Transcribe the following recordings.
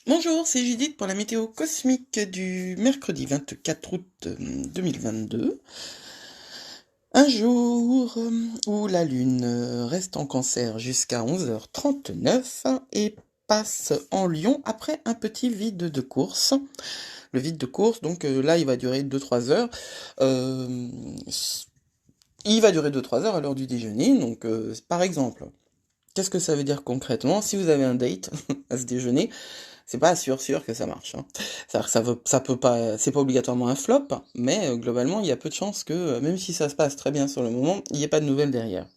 Bonjour, c'est Judith pour la météo cosmique du mercredi 24 août 2022. Un jour où la Lune reste en Cancer jusqu'à 11h39 et passe en Lion après un petit vide de course. Le vide de course, donc là, il va durer 2-3 heures. Euh, il va durer 2-3 heures à l'heure du déjeuner. Donc, par exemple, qu'est-ce que ça veut dire concrètement? Si vous avez un date à ce déjeuner, c'est pas sûr que ça marche, hein. Ça peut pas, c'est pas obligatoirement un flop, mais globalement, il y a peu de chances que, même si ça se passe très bien sur le moment, il n'y ait pas de nouvelles derrière.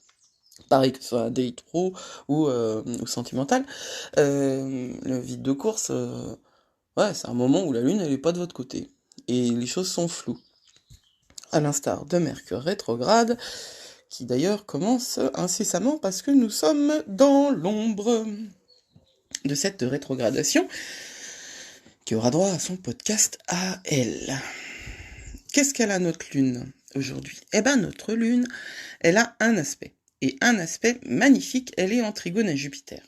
Pareil que ce soit un date pro ou sentimental. Le vide de course, ouais, c'est un moment où la lune, elle est pas de votre côté. Et les choses sont floues. À l'instar de Mercure rétrograde, qui d'ailleurs commence incessamment parce que nous sommes dans l'ombre de cette rétrogradation, qui aura droit à son podcast à elle. Qu'est-ce qu'elle a notre lune aujourd'hui? Eh ben notre lune, elle a un aspect. Et un aspect magnifique, elle est en trigone à Jupiter.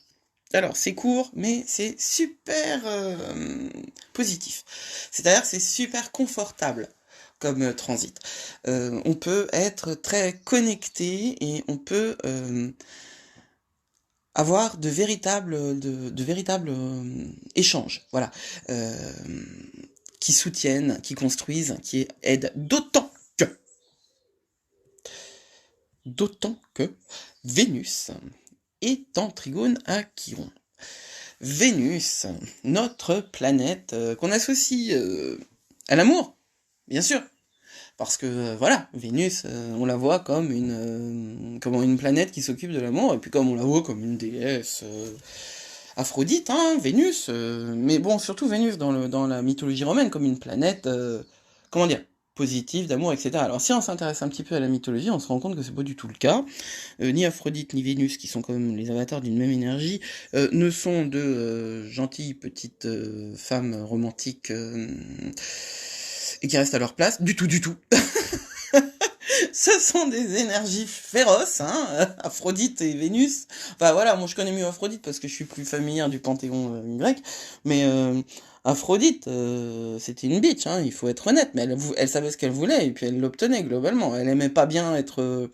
Alors c'est court, mais c'est super positif. C'est-à-dire c'est super confortable comme transit. On peut être très connecté et on peut avoir de véritables échanges, voilà, euh, qui soutiennent, qui construisent, qui aident, d'autant que Vénus est en trigone à Chiron. Vénus, notre planète qu'on associe à l'amour, bien sûr, parce que voilà, Vénus, on la voit comme une planète qui s'occupe de l'amour, et puis comme on la voit comme une déesse Aphrodite, hein, Vénus, mais bon, surtout Vénus dans la mythologie romaine comme une planète, comment dire, positive, d'amour, etc. Alors si on s'intéresse un petit peu à la mythologie, on se rend compte que c'est pas du tout le cas. Ni Aphrodite ni Vénus, qui sont quand même les avatars d'une même énergie, ne sont de gentilles petites femmes romantiques et qui restent à leur place, du tout, du tout. Ce sont des énergies féroces, hein, Aphrodite et Vénus. Enfin voilà, moi je connais mieux Aphrodite parce que je suis plus familière du panthéon grec, mais Aphrodite, c'était une bitch, hein, il faut être honnête, mais elle savait ce qu'elle voulait et puis elle l'obtenait globalement. Elle aimait pas bien être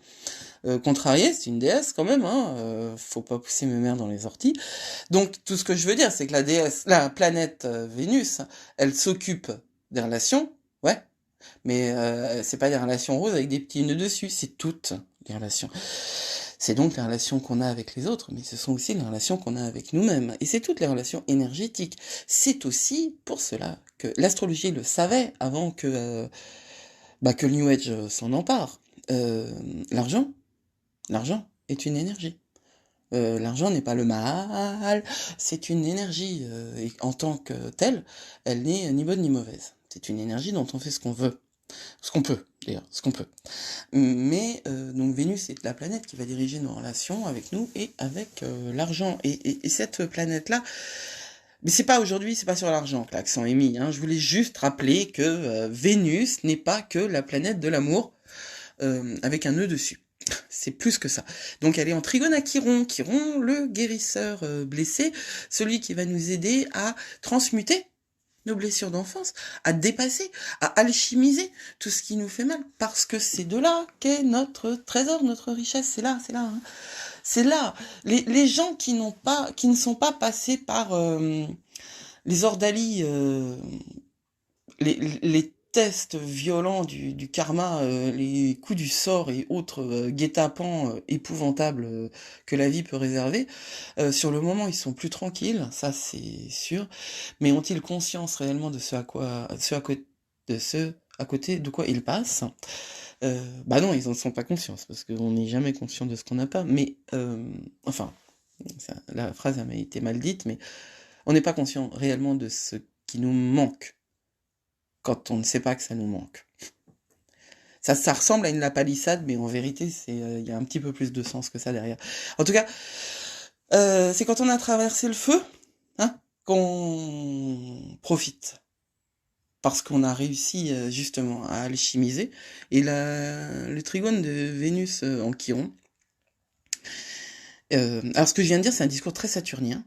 contrariée, c'est une déesse quand même, hein, faut pas pousser mes mères dans les orties. Donc tout ce que je veux dire, c'est que la planète Vénus, elle s'occupe des relations, ouais, mais c'est pas des relations roses avec des petits nœuds dessus, c'est toutes les relations. C'est donc les relations qu'on a avec les autres, mais ce sont aussi les relations qu'on a avec nous-mêmes. Et c'est toutes les relations énergétiques. C'est aussi pour cela que l'astrologie le savait avant que le New Age s'en empare. Euh, l'argent, l'argent est une énergie. L'argent n'est pas le mal, c'est une énergie. Et en tant que telle, elle n'est ni bonne ni mauvaise. C'est une énergie dont on fait ce qu'on veut. Ce qu'on peut, d'ailleurs, ce qu'on peut. Mais donc Vénus est la planète qui va diriger nos relations avec nous et avec l'argent. Et cette planète-là, mais c'est pas aujourd'hui, c'est pas sur l'argent que l'accent est mis, hein. Je voulais juste rappeler que Vénus n'est pas que la planète de l'amour avec un nœud dessus. C'est plus que ça. Donc elle est en trigone à Chiron, Chiron, le guérisseur blessé, celui qui va nous aider à transmuter nos blessures d'enfance, à dépasser, à alchimiser tout ce qui nous fait mal, parce que c'est de là qu'est notre trésor, notre richesse, c'est là, hein. C'est là. Les gens qui ne sont pas passés par les ordalies, les tests violents du karma, les coups du sort et autres guet-apens épouvantables que la vie peut réserver, sur le moment ils sont plus tranquilles, ça c'est sûr, mais ont-ils conscience réellement de ce à côté de quoi ils passent? Bah non, ils en sont pas conscients, parce qu'on n'est jamais conscient de ce qu'on n'a pas, mais enfin, la phrase a été mal dite, mais on n'est pas conscient réellement de ce qui nous manque quand on ne sait pas que ça nous manque. Ça ressemble à une lapalissade, mais en vérité, il y a un petit peu plus de sens que ça derrière. En tout cas, c'est quand on a traversé le feu, hein, qu'on profite. Parce qu'on a réussi justement à alchimiser. Et le trigone de Vénus en Chiron. Alors ce que je viens de dire, c'est un discours très saturnien.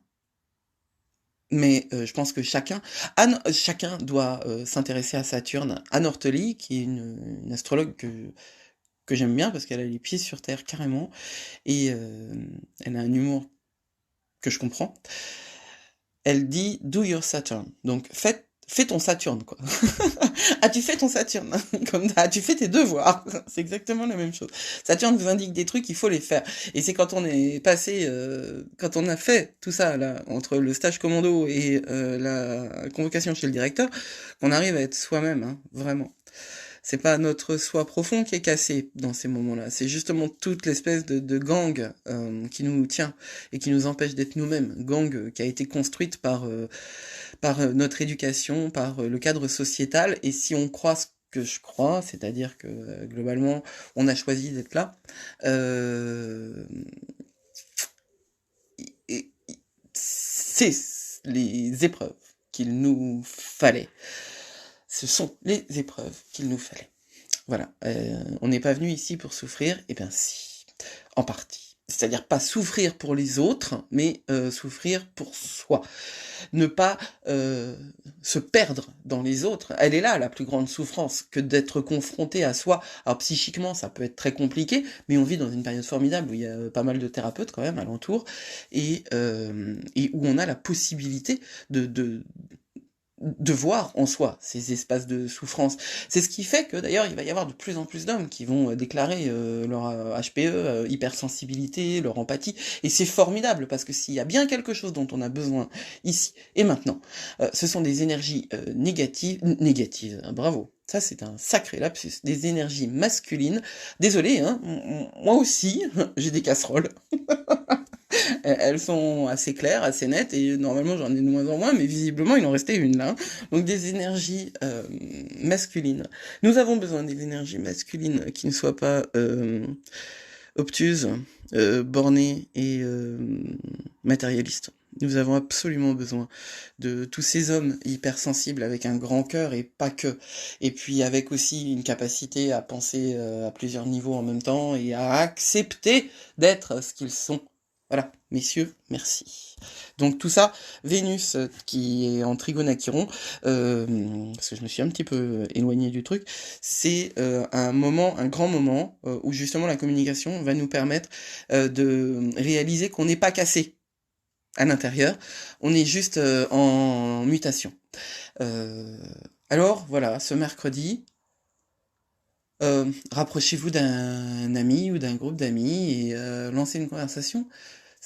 Mais je pense que chacun doit s'intéresser à Saturne. Anne Orteli, qui est une astrologue que j'aime bien parce qu'elle a les pieds sur terre carrément, et elle a un humour que je comprends. Elle dit do your Saturn, donc fais ton Saturne, quoi. As-tu fait ton Saturne? Comme as-tu fait tes devoirs? C'est exactement la même chose. Saturne vous indique des trucs, il faut les faire. Et c'est quand on est passé, quand on a fait tout ça là, entre le stage commando et la convocation chez le directeur, qu'on arrive à être soi-même, hein, vraiment. C'est pas notre soi profond qui est cassé dans ces moments-là, c'est justement toute l'espèce de gang qui nous tient et qui nous empêche d'être nous-mêmes. Gang qui a été construite par notre éducation, par le cadre sociétal, et si on croit ce que je crois, c'est-à-dire que globalement on a choisi d'être là, c'est les épreuves qu'il nous fallait. Ce sont les épreuves qu'il nous fallait. Voilà, on n'est pas venu ici pour souffrir, eh bien si, en partie. C'est-à-dire pas souffrir pour les autres, mais souffrir pour soi. Ne pas se perdre dans les autres. Elle est là, la plus grande souffrance, que d'être confronté à soi. Alors psychiquement, ça peut être très compliqué, mais on vit dans une période formidable où il y a pas mal de thérapeutes quand même alentour, et où on a la possibilité de voir en soi ces espaces de souffrance. C'est ce qui fait que d'ailleurs il va y avoir de plus en plus d'hommes qui vont déclarer leur HPE, hypersensibilité, leur empathie, et c'est formidable parce que s'il y a bien quelque chose dont on a besoin ici et maintenant, ce sont des énergies négatives, hein, bravo. Ça, c'est un sacré lapsus. Des énergies masculines. Désolé, hein, moi aussi, j'ai des casseroles. Elles sont assez claires, assez nettes, et normalement j'en ai de moins en moins, mais visiblement il en restait une là. Donc des énergies masculines. Nous avons besoin des énergies masculines qui ne soient pas obtuses, bornées et matérialistes. Nous avons absolument besoin de tous ces hommes hypersensibles avec un grand cœur et pas que. Et puis avec aussi une capacité à penser à plusieurs niveaux en même temps et à accepter d'être ce qu'ils sont. Voilà, messieurs, merci. Donc tout ça, Vénus qui est en Trigone à Chiron, parce que je me suis un petit peu éloigné du truc, c'est un grand moment où justement la communication va nous permettre de réaliser qu'on n'est pas cassé à l'intérieur, on est juste en mutation. Alors voilà, ce mercredi, rapprochez-vous d'un ami ou d'un groupe d'amis et lancez une conversation.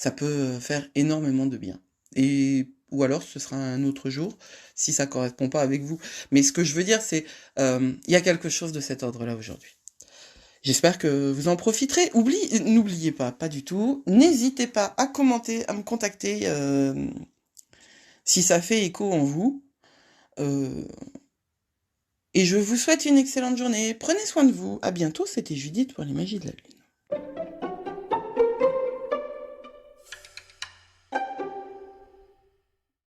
Ça peut faire énormément de bien. Ou alors ce sera un autre jour si ça correspond pas avec vous. Mais ce que je veux dire, c'est il y a quelque chose de cet ordre-là aujourd'hui. J'espère que vous en profiterez. N'oubliez pas du tout. N'hésitez pas à commenter, à me contacter si ça fait écho en vous. Et je vous souhaite une excellente journée. Prenez soin de vous. À bientôt. C'était Judith pour les magies de la lune.